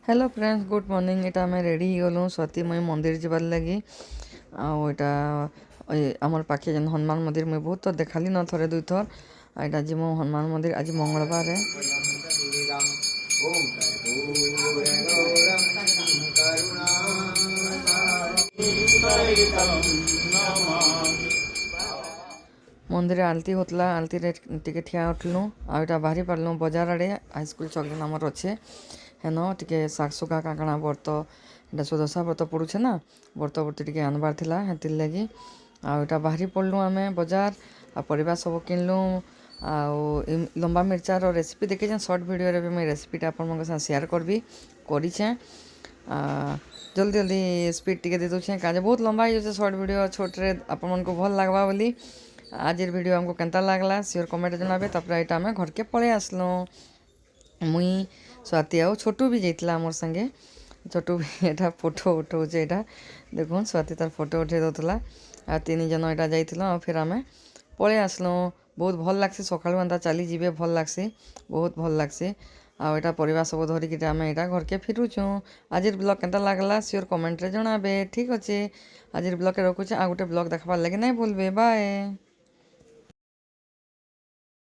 Hello friends good morning. एटा आम ready गलु Swati मुई मंदिर जबार लगी आटा आमर पाखे जेन हनुमान मंदिर मुई बहुत थर देखाली न थरे दुई थर एटा जीमु हनुमान मंदिर आज मंगलवार है। मंदिर आलती होतला आलती रे टिके ठिया उठलु आटा बाहरी पारलु बजार आड़े हाईस्कूल चौक आमर अच्छे हेन टिके शाग सुगा काकणा बर्त एटा सुदशा व्रत पड़ुछे ना बर्त बर्त टिके आनबार थिला हेतिर लगी आटा बाहरी पड़लु आमे बजार आ परिबा सब किनलु आ लंबा मिर्चार रेसिपी देखे सर्ट वीडियो रे मैं रेसिपीटा आपन साथ शेयर करबी करिछे जल्दी जल्दी स्पीड टिके दे दूचे काजे बहुत लंबा हो सर्ट वीडियो छोटे आपन को भल लगवा बोली आज वीडियो हमको केनता लागला सियोर कमेंट जनाबे। तापर एटा आमे घर के पळे आसलु मुई स्वाति आउ छोटू भी जाइतला मोर संगे छोटू भी एटा फोटो उठाउछे एटा देखुन स्वाति तार फोटो उठे दउतला आ तीन जन एटा जाइतला फिर आमे पळे आसलु बहुत भल लागसी सकाळु अंता चली जीवे भल लागसी बहुत भल लागसी आ एटा परिवार सब धरिक आमे एटा घर के फिरुछु। आज ब्लॉग केनता लागला सियोर कमेंट रे जनाबे ठीक अच्छे। आज ब्लॉग के रखुचे आ गोटे ब्लॉग देखबार लगे नहीं भूलबे बाय।